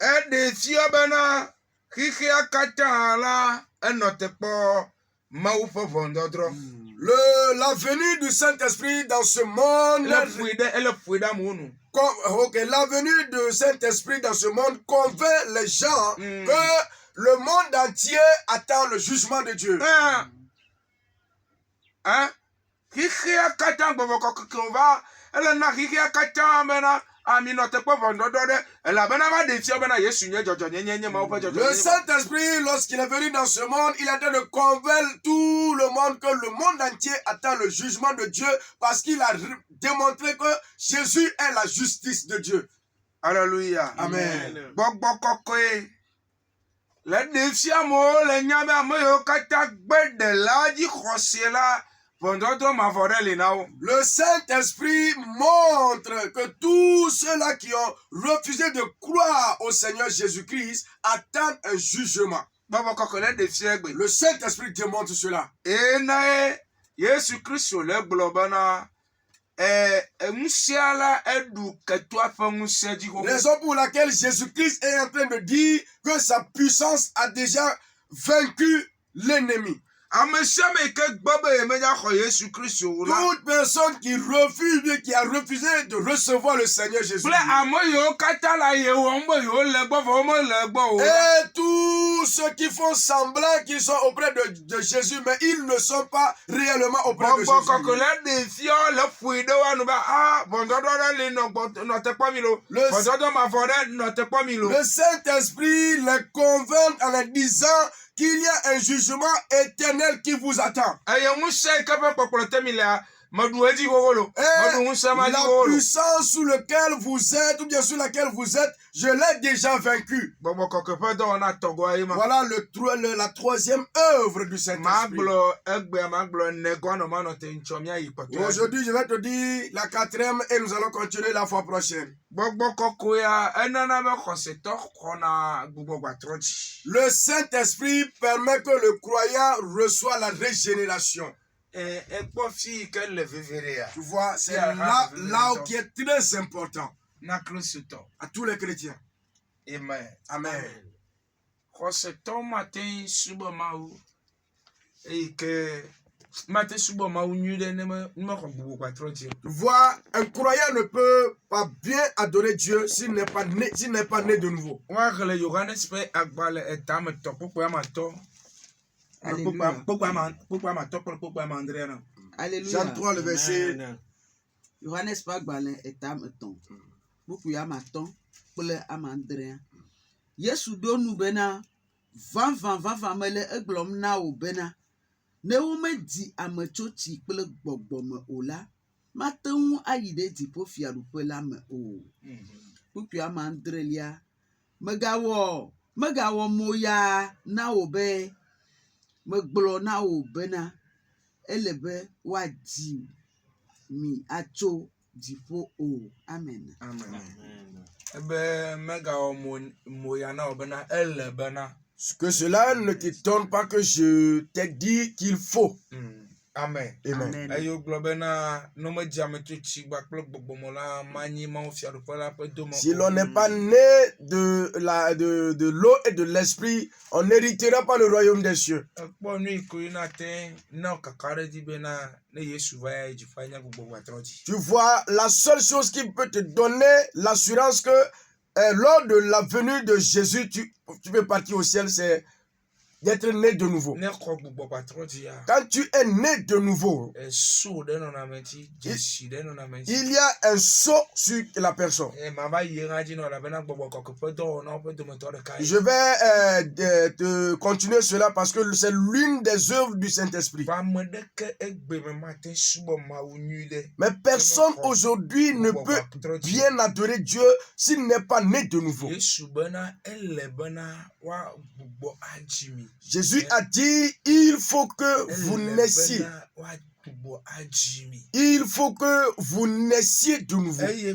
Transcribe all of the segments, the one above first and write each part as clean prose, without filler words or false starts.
La venue du Saint-Esprit dans ce monde, la venue du Saint-Esprit dans ce monde convainc les gens que le monde entier attend le jugement de Dieu. Le Saint-Esprit, lorsqu'il est venu dans ce monde, il a de convaincre tout le monde que le monde entier attend le jugement de Dieu parce qu'il a démontré que Jésus est la justice de Dieu. Alléluia. Amen. Le Saint-Esprit montre que tous ceux-là qui ont refusé de croire au Seigneur Jésus-Christ attendent un jugement. Le Saint-Esprit démontre cela. Raison pour laquelle Jésus-Christ est en train de dire que sa puissance a déjà vaincu l'ennemi. Toute personne qui refuse, qui a refusé de recevoir le Seigneur Jésus. Et tous ceux qui font semblant qu'ils sont auprès de Jésus, mais ils ne sont pas réellement auprès de Jésus. Le Saint-Esprit les convainc en leur disant qu'il y a un jugement éternel qui vous attend. Et la puissance sous laquelle vous êtes, ou bien sur laquelle vous êtes, je l'ai déjà vaincu. Voilà la troisième œuvre du Saint-Esprit. Aujourd'hui, je vais te dire la quatrième et nous allons continuer la fois prochaine. Le Saint-Esprit permet que le croyant reçoive la régénération. Tu vois, c'est là qui est très important à tous les chrétiens. Amen. Amen. Tu vois, un croyant ne peut pas bien adorer Dieu s'il n'est pas né de nouveau. Alléluia. Jean 3, le verset. Johannes Pagbale etam eton. Buku ya maton kple amandrea. Yesu do nu bena van mele eglom na wo bena ne wo me di ametsotsi kple gbɔgbɔ me o la mate ŋu ayi ɖe dziƒofiaɖuƒe la me o. Buku ya mandrelia megawɔ moya na wo be megblɔ na wo bena ele be woadi mi atso dziƒo o. Amen. Que cela ne t'étonne pas que je t'ai dit qu'il faut. Amen. Amen. Si l'on n'est pas né de l'eau et de l'esprit, on n'héritera pas le royaume des cieux. Tu vois, la seule chose qui peut te donner l'assurance que lors de la venue de Jésus, tu peux partir au ciel, c'est d'être né de nouveau. Quand tu es né de nouveau, il y a un sceau sur la personne. Je vais te continuer cela parce que c'est l'une des œuvres du Saint-Esprit. Mais personne aujourd'hui ne peut bien adorer Dieu s'il n'est pas né de nouveau. Jésus a dit, il faut que vous naissiez. Il faut que vous naissiez de nouveau. Et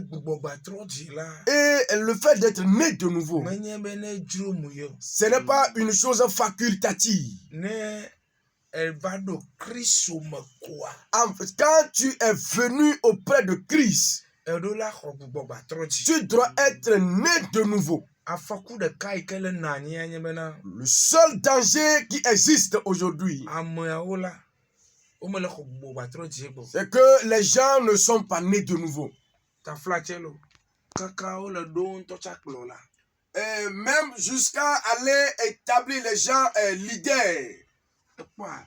le fait d'être né de nouveau, ce n'est pas une chose facultative. Quand tu es venu auprès de Christ, tu dois être né de nouveau. afɔku ɖeka yi ke le na anyi anye bena Le seul danger qui existe aujourd'hui, ameawo la womele xɔ gbogbo gbatrɔ dzi gbɔ. c'est que les gens ne sont pas nés de nouveau. Taflatse lo kaka wole ɖo ŋutɔ tsakplɔ la. Et même jusqu'à aller établir les gens leaders. Ekpɔa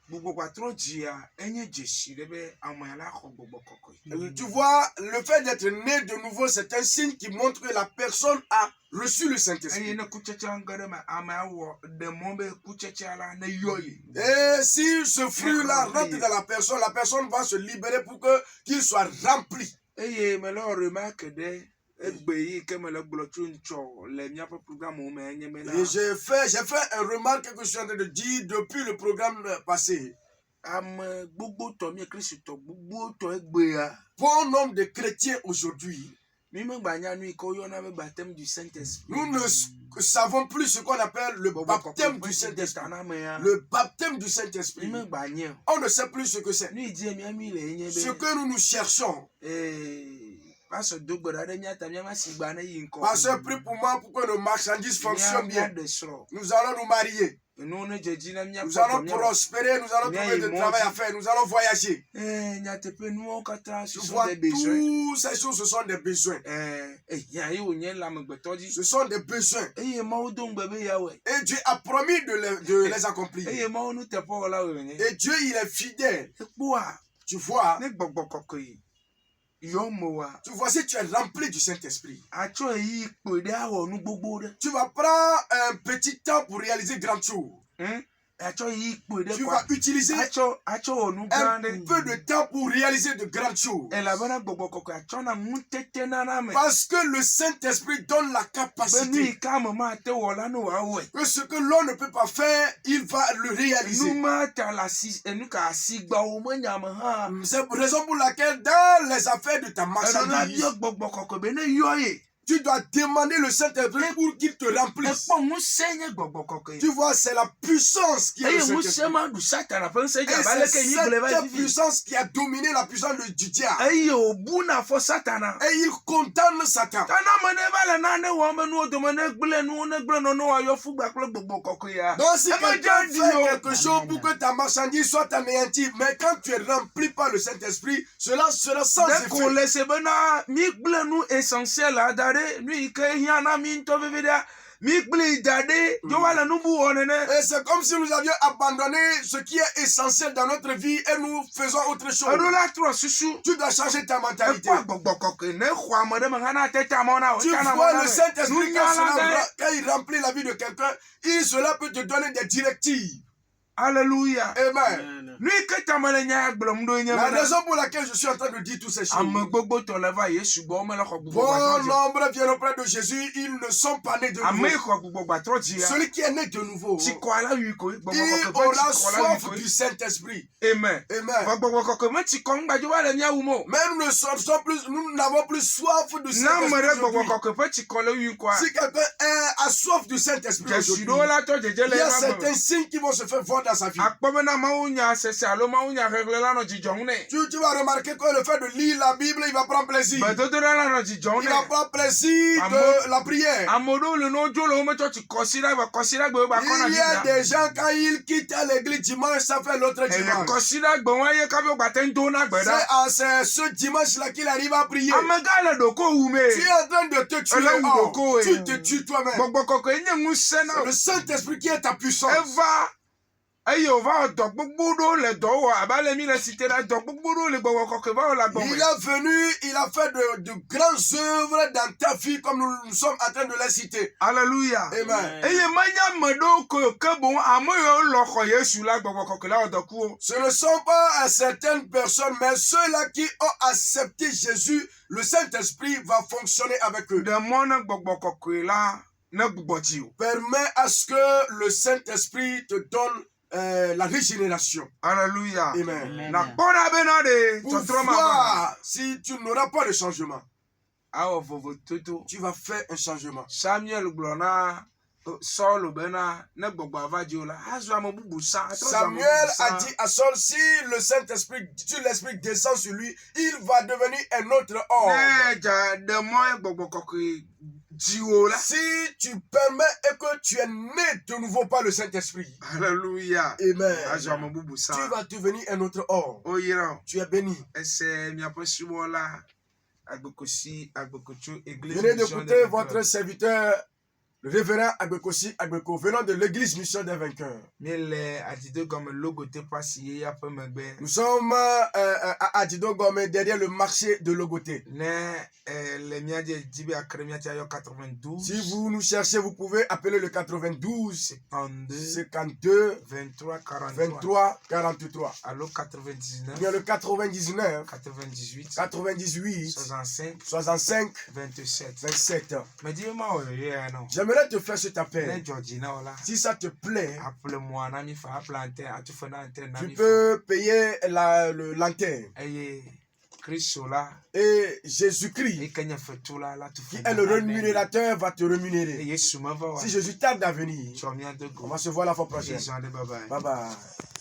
gbogbo gbatrɔ dzia enye dzesi ɖe be amea la xɔ gbɔgbɔ kɔkɔe. Tu vois, le fait d'être né de nouveau, c'est un signe qui montre que la personne a reçu le Saint-Esprit. Eye ne kutsetse ŋge ɖe me amea wɔ ɖe mɔ be kutsetsea la ne yɔ ye. Et si ce fruit-là rentre dans la personne va se libérer pour que qu'il soit rempli. Eye me le remarque ɖe egbe yi ke me le gblɔ tso ŋtsɔ le míaƒe programme me enye bena. Et j'ai fait un remarque que je suis en train de dire depuis le programme passé. Ame gbogbo tɔ mi kristotɔ gbogbo tɔ egbea. Bon nombre de chrétiens aujourd'hui, Mi megba nya nu yi ke woyɔna be baptême du Saint-Esprit. nous ne savons plus ce qu'on appelle le baptême du Saint-Esprit. Le Le baptême du Saint-Esprit. mi megba nya. On ne sait plus ce que c'est. Nu yi die miami le enye Ce be. que nous cherchons. Pasteur do gbe ɖa ɖe mía ta míama si gba ne yi ŋkɔ. Pasteur, prie pour moi pour que nos marchandises fonctionnent bien. Míaɖe srɔ̃. Nous allons nous marier. Enuwo ne dzedzi na Nous allons prospérer. Nous allons trouver du travail à faire. Nous allons voyager. Nyateƒe nuwo katã Tu ce sont vois, des besoins. toutes ces choses, ce sont des besoins. Nya ye wònye le amegbetɔ dzi. Ce sont des besoins. Eye Mawu do ŋugbe be yawɔe. Et Dieu a promis de les accomplir. Eye Mawu nuteƒewɔla wònye. Et Dieu, il est fidèle. Ekpɔa Tu vois, ne gbɔgbɔ kɔkɔe yɔ mewoa. tu vois, si tu es rempli du Saint-Esprit, Atsɔ eyi kpoe ɖe awɔ nu gbogbo ɖe. tu vas prendre un petit temps pour réaliser grandes choses. Atsɔ eyi kpoe ɖe Tu kɔa. vas utiliser Atsɔ wɔ nu gã un ɖe. peu de temps pour réaliser de grandes choses. Elabena gbɔgbɔ kɔkɔe atsɔna ŋutete nana me. Parce que le Saint-Esprit donne la Be nu capacité yi ke ame mate wɔ la ne wòawɔe. que ce que l'on ne peut pas faire, il va le Nu réaliser. ma ta le asi enu ka asigbawo menyame hã. C'est la raison pour laquelle dans les affaires de ta Eɖo la marchandise, biɔ gbɔgbɔ kɔkɔe be ne yɔ ye. tu dois demander le Saint-Esprit pour qu'il te remplisse. Ekpɔ ŋusẽ nye gbɔgbɔ kɔkɔe. Tu vois, c'est la puissance qui est le Eye ŋusẽ Saint-Esprit. ma ɖu Satana ƒe ŋusẽ Et dzi abe c'est aleke nyi gblɔe va cette vivi. puissance qui a dominé la puissance du diable. Eye wòbuna fɔ Satana. Et il condamne Satan. Tana me ne va le nane wɔm be nuwo dome ne gblẽ nuwo ne gblẽ nɔnɔ wòayɔ fugba kple gbɔgbɔ kɔkɔea. Donc si Eme quelqu'un dza fait ɖi o. quelque chose pour que ta marchandise soit anéantie, mais quand tu es rempli par le Saint-Esprit, cela sera sans Ɖe ko effet. le se bena mi gblẽ nu essentiel da ɖe nu yi ke hiã na mi ŋutɔ vivi ɖa. Mi gblẽe da ɖe dzo va le nu bu wɔ nene. Et c'est comme si nous avions abandonné ce qui est essentiel dans notre vie et nous faisons autre chose. Eɖo la trɔ susu. Tu dois changer ta mentalité. Ekpɔ gbɔgbɔ kɔkɔe ne xɔ ame ɖe me hã na te ta mɔ na o. Tu Tana vois mɔ na le me. Saint-Esprit Nunyala quand il remplit la vie de quelqu'un, cela peut te donner des directives. Alléluia. Amen. Nu yi ke tame le nya gblɔm ɖo nye La bena. raison pour laquelle je suis en train de dire toutes ces choses. Ame gbogbo tɔ le va Yesu gbɔ womele xɔ gbogbo Bon gbatrɔ dzi. nombre viennent auprès de Jésus, ils ne sont pas nés de Ame yi nouveau. xɔ gbogbo gbatrɔ dzia. Celui qui est né de nouveau, Tsikɔ ala wi koe. Gbɔgbɔ il kɔkɔe ƒe aura tsikɔ la wi soif koe. du Saint-Esprit. Amen. Amen. Gbɔgbɔ kɔkɔe me tsikɔ ŋgbadzo va le míawu mo. Mais nous n'avons plus soif du Na ame Saint-Esprit ɖe gbɔgbɔ aujourd'hui. kɔkɔe ƒe tsikɔ le wi koa. Si quelqu'un a soif du Saint-Esprit Dzesi aujourd'hui, ɖewo la tɔ dzedze il le y a ema me. certains signes qui vont se faire voir dans sa vie. Akpɔ bena Mawu nya sese alo Mawu nya xexlẽ la nɔ dzidzɔ ŋu nɛ. Tu vas remarquer que le fait de lire la Bible, il va prendre plaisir. Gbedodoɖa la nɔ dzidzɔ ŋu Il va nɛ. prendre plaisir de la prière. Ame ɖewo le no dzo le wo metsɔ kɔsiɖa gbe ba kɔna Il y vi a da. des gens, quand ils quittent l'église dimanche, ça fait l'autre dimanche. Kɔsiɖa gbe wɔn ye kabe wogbate ŋu do na gbe ɖa. C'est ce dimanche-là qu'il arrive à prier. Amegã le ɖoko wu me. Tu es en train de te tuer. Elle a Oh, eu tu te tues toi-même. Gbɔgbɔ kɔkɔe nye ŋusẽ na C'est wo. le Saint-Esprit qui est ta puissance. Eva eye wòva wɔ dɔ gbogbo ɖewo le dɔ wɔ abe ale mi le cité la dɔ gbogbo ɖewo le gbɔgbɔ kɔkɔe va wɔ le agbɔ Il me. est venu, il a fait de grandes œuvres dans ta vie comme nous sommes en train de les citer. Alléluia. Amen. Eye menya ame ɖewo ke boŋ ame yiwo lɔ xɔ Yesu la gbɔgbɔ kɔkɔe la wɔ dɔ kuwo. Ce ne sont pas certaines personnes, mais ceux-là qui ont accepté Jésus, le Saint-Esprit va fonctionner avec eux. Ɖe mɔ ne gbɔgbɔ kɔkɔe la ne gbugbɔ dzi o. Permets à ce que le Saint-Esprit te donne la régénération. Alléluia. Amen. Na kpɔna bena ɖe Pour tɔtrɔ ma va. voir si tu n'auras pas de changement, Awɔ vovototo. tu vas faire un changement. Samuel gblɔ na Saul bena ne gbɔgbɔ va dzi o la azɔ ame bubu sa. Samuel a dit à Saul, si le Saint-Esprit, si l'Esprit descend sur lui, il va devenir un autre homme. Ne dza ɖe mɔ gbɔgbɔ kɔkɔe Diola. Si tu permets et que tu es né de nouveau par le Saint-Esprit, Alléluia. Amen, Ajama bubu sa. tu vas devenir un autre homme. Oyira. Tu es béni. Ese mi aposibola. Agbekosi agbekocho église. Venez Mission d'écouter des votre Vainqueurs. serviteur, le révérend Agbekosi Agbeko, venant de l'église Mission des Vainqueurs. Mele adido comme logo te passi ya pe megbe. Nous sommes à Adido Gome, derrière le marché de Logoté. Ne le miaje jibe akremiatia yo 92. Si vous nous cherchez, vous pouvez appeler le 92 52 52 23 43. 23 43. Allo Ou 99 bien le 99 98 98 65 65 27. 27. Mais dis-moi non. J'aimerais te faire cet Ne appel. Georgina là. Si ça te plaît, Appelle-moi nami fa planter atu fa na antenne tu nami. peux payer le lanterne. Eye Christ là. Et Jésus-Christ, Et kanya fetula la tu qui est le rémunérateur, va te Et rémunérer. Yesu ma va wa. Si Jésus tarde à venir, Chomia de on go. va se voir la fois prochaine. Bye bye. Bye bye.